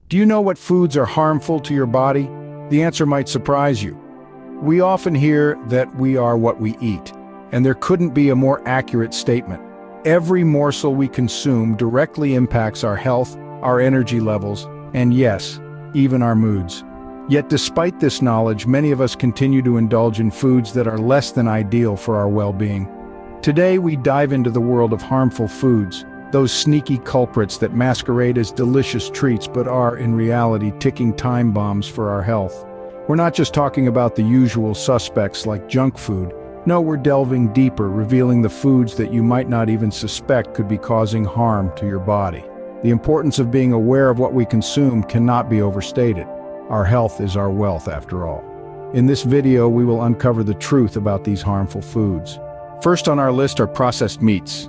Do you know what foods are harmful to your body? The answer might surprise you. We often hear that we are what we eat, and there couldn't be a more accurate statement. Every morsel we consume directly impacts our health, our energy levels, and yes, even our moods. Yet despite this knowledge, many of us continue to indulge in foods that are less than ideal for our well-being. Today we dive into the world of harmful foods, those sneaky culprits that masquerade as delicious treats but are, in reality, ticking time bombs for our health. We're not just talking about the usual suspects like junk food. No, we're delving deeper, revealing the foods that you might not even suspect could be causing harm to your body. The importance of being aware of what we consume cannot be overstated. Our health is our wealth, after all. In this video, we will uncover the truth about these harmful foods. First on our list are processed meats.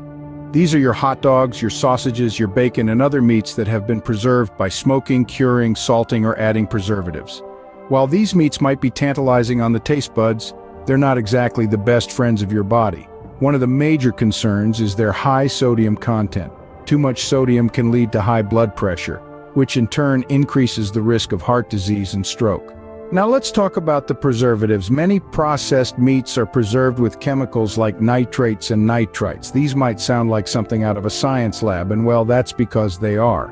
These are your hot dogs, your sausages, your bacon, and other meats that have been preserved by smoking, curing, salting, or adding preservatives. While these meats might be tantalizing on the taste buds, they're not exactly the best friends of your body. One of the major concerns is their high sodium content. Too much sodium can lead to high blood pressure, which in turn increases the risk of heart disease and stroke. Now let's talk about the preservatives. Many processed meats are preserved with chemicals like nitrates and nitrites. These might sound like something out of a science lab, and well, that's because they are.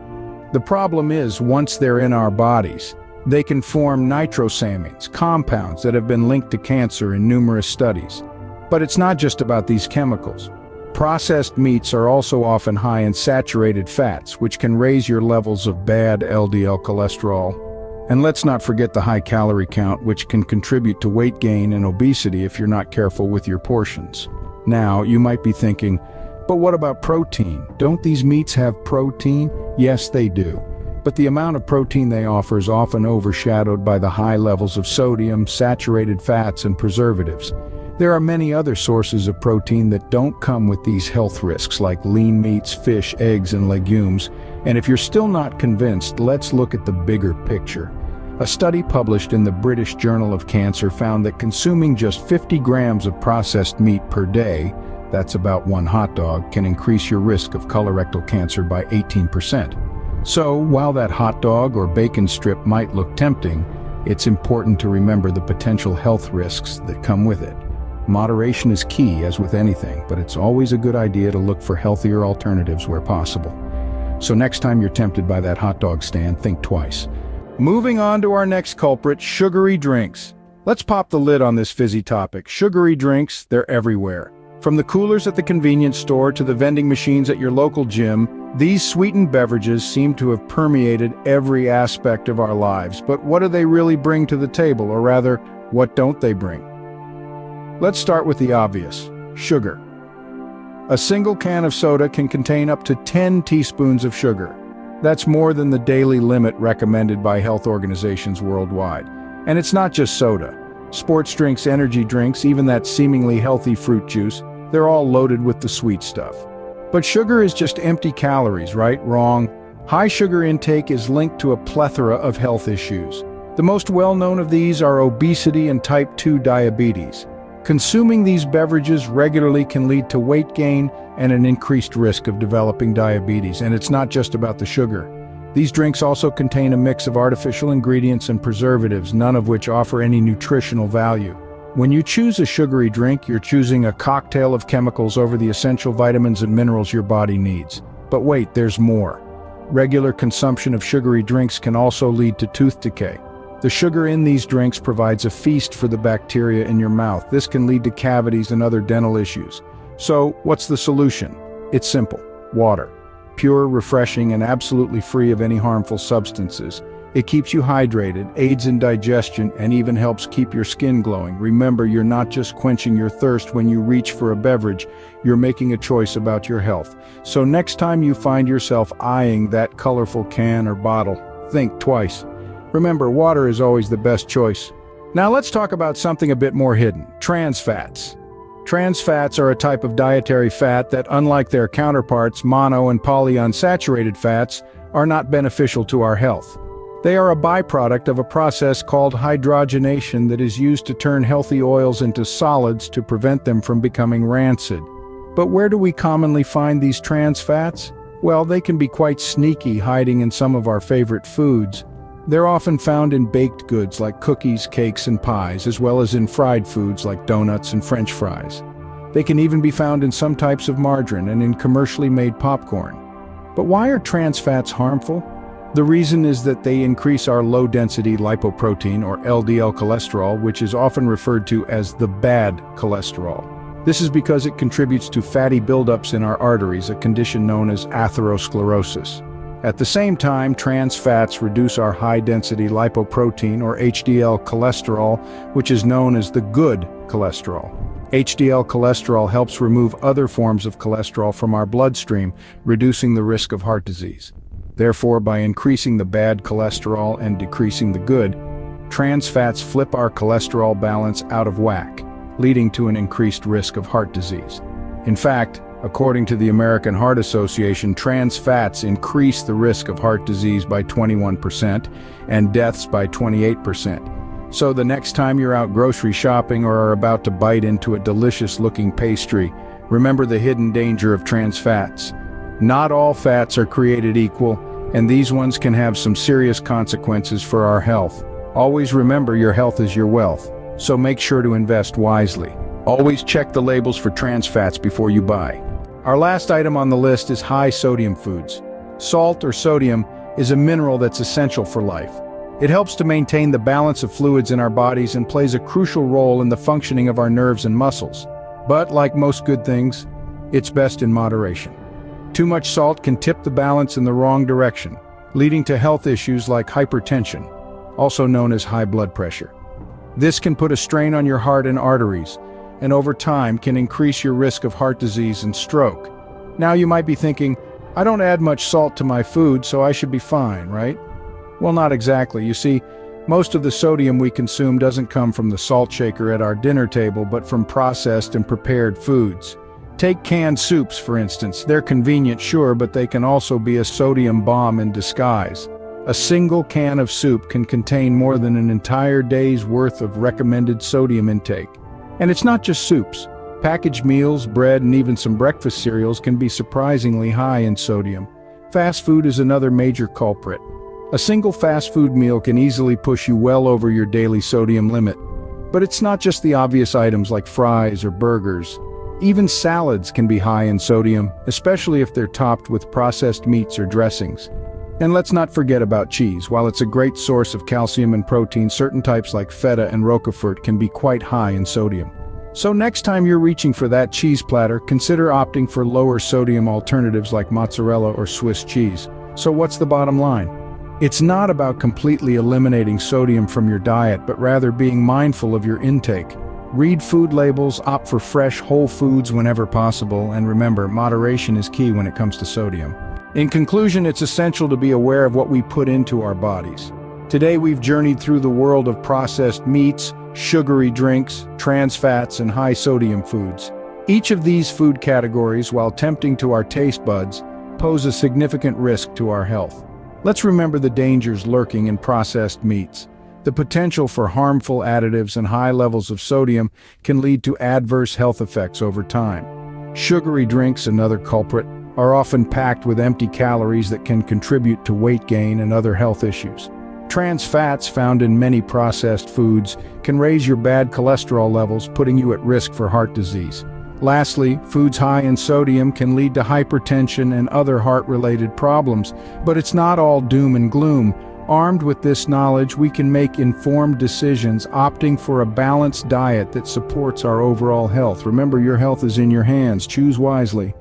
The problem is, once they're in our bodies, they can form nitrosamines, compounds that have been linked to cancer in numerous studies. But it's not just about these chemicals. Processed meats are also often high in saturated fats, which can raise your levels of bad LDL cholesterol. And let's not forget the high calorie count, which can contribute to weight gain and obesity if you're not careful with your portions. Now, you might be thinking, but what about protein? Don't these meats have protein? Yes, they do. But the amount of protein they offer is often overshadowed by the high levels of sodium, saturated fats, and preservatives. There are many other sources of protein that don't come with these health risks, like lean meats, fish, eggs, and legumes. And if you're still not convinced, let's look at the bigger picture. A study published in the British Journal of Cancer found that consuming just 50 grams of processed meat per day, that's about one hot dog, can increase your risk of colorectal cancer by 18%. So, while that hot dog or bacon strip might look tempting, it's important to remember the potential health risks that come with it. Moderation is key, as with anything, but it's always a good idea to look for healthier alternatives where possible. So next time you're tempted by that hot dog stand, think twice. Moving on to our next culprit, sugary drinks. Let's pop the lid on this fizzy topic. Sugary drinks, they're everywhere. From the coolers at the convenience store to the vending machines at your local gym, these sweetened beverages seem to have permeated every aspect of our lives. But what do they really bring to the table, or rather, what don't they bring? Let's start with the obvious, sugar. A single can of soda can contain up to 10 teaspoons of sugar. That's more than the daily limit recommended by health organizations worldwide. And it's not just soda. Sports drinks, energy drinks, even that seemingly healthy fruit juice, they're all loaded with the sweet stuff. But sugar is just empty calories, right? Wrong. High sugar intake is linked to a plethora of health issues. The most well-known of these are obesity and type 2 diabetes. Consuming these beverages regularly can lead to weight gain and an increased risk of developing diabetes. And it's not just about the sugar. These drinks also contain a mix of artificial ingredients and preservatives, none of which offer any nutritional value. When you choose a sugary drink, you're choosing a cocktail of chemicals over the essential vitamins and minerals your body needs. But wait, there's more. Regular consumption of sugary drinks can also lead to tooth decay. The sugar in these drinks provides a feast for the bacteria in your mouth. This can lead to cavities and other dental issues. So, what's the solution? It's simple. Water. Pure, refreshing, and absolutely free of any harmful substances. It keeps you hydrated, aids in digestion, and even helps keep your skin glowing. Remember, you're not just quenching your thirst when you reach for a beverage, you're making a choice about your health. So next time you find yourself eyeing that colorful can or bottle, think twice. Remember, water is always the best choice. Now let's talk about something a bit more hidden, trans fats. Trans fats are a type of dietary fat that, unlike their counterparts, mono and polyunsaturated fats, are not beneficial to our health. They are a byproduct of a process called hydrogenation that is used to turn healthy oils into solids to prevent them from becoming rancid. But where do we commonly find these trans fats? Well, they can be quite sneaky, hiding in some of our favorite foods. They're often found in baked goods like cookies, cakes, and pies, as well as in fried foods like donuts and French fries. They can even be found in some types of margarine and in commercially made popcorn. But why are trans fats harmful? The reason is that they increase our low-density lipoprotein, or LDL cholesterol, which is often referred to as the bad cholesterol. This is because it contributes to fatty buildups in our arteries, a condition known as atherosclerosis. At the same time, trans fats reduce our high-density lipoprotein, or HDL cholesterol, which is known as the good cholesterol. HDL cholesterol helps remove other forms of cholesterol from our bloodstream, reducing the risk of heart disease. Therefore, by increasing the bad cholesterol and decreasing the good, trans fats flip our cholesterol balance out of whack, leading to an increased risk of heart disease. In fact, according to the American Heart Association, trans fats increase the risk of heart disease by 21% and deaths by 28%. So the next time you're out grocery shopping or are about to bite into a delicious-looking pastry, remember the hidden danger of trans fats. Not all fats are created equal, and these ones can have some serious consequences for our health. Always remember, your health is your wealth, so make sure to invest wisely. Always check the labels for trans fats before you buy. Our last item on the list is high sodium foods. Salt, or sodium, is a mineral that's essential for life. It helps to maintain the balance of fluids in our bodies and plays a crucial role in the functioning of our nerves and muscles. But like most good things, it's best in moderation. Too much salt can tip the balance in the wrong direction, leading to health issues like hypertension, also known as high blood pressure. This can put a strain on your heart and arteries, and over time can increase your risk of heart disease and stroke. Now you might be thinking, I don't add much salt to my food, so I should be fine, right? Well, not exactly. You see, most of the sodium we consume doesn't come from the salt shaker at our dinner table, but from processed and prepared foods. Take canned soups, for instance. They're convenient, sure, but they can also be a sodium bomb in disguise. A single can of soup can contain more than an entire day's worth of recommended sodium intake. And it's not just soups. Packaged meals, bread, and even some breakfast cereals can be surprisingly high in sodium. Fast food is another major culprit. A single fast food meal can easily push you well over your daily sodium limit. But it's not just the obvious items like fries or burgers. Even salads can be high in sodium, especially if they're topped with processed meats or dressings. And let's not forget about cheese. While it's a great source of calcium and protein, certain types like feta and Roquefort can be quite high in sodium. So next time you're reaching for that cheese platter, consider opting for lower sodium alternatives like mozzarella or Swiss cheese. So what's the bottom line? It's not about completely eliminating sodium from your diet, but rather being mindful of your intake. Read food labels, opt for fresh, whole foods whenever possible, and remember, moderation is key when it comes to sodium. In conclusion, it's essential to be aware of what we put into our bodies. Today we've journeyed through the world of processed meats, sugary drinks, trans fats, and high sodium foods. Each of these food categories, while tempting to our taste buds, pose a significant risk to our health. Let's remember the dangers lurking in processed meats. The potential for harmful additives and high levels of sodium can lead to adverse health effects over time. Sugary drinks, another culprit, are often packed with empty calories that can contribute to weight gain and other health issues. Trans fats found in many processed foods can raise your bad cholesterol levels, putting you at risk for heart disease. Lastly, foods high in sodium can lead to hypertension and other heart-related problems, but it's not all doom and gloom. Armed with this knowledge, we can make informed decisions, opting for a balanced diet that supports our overall health. Remember, your health is in your hands. Choose wisely.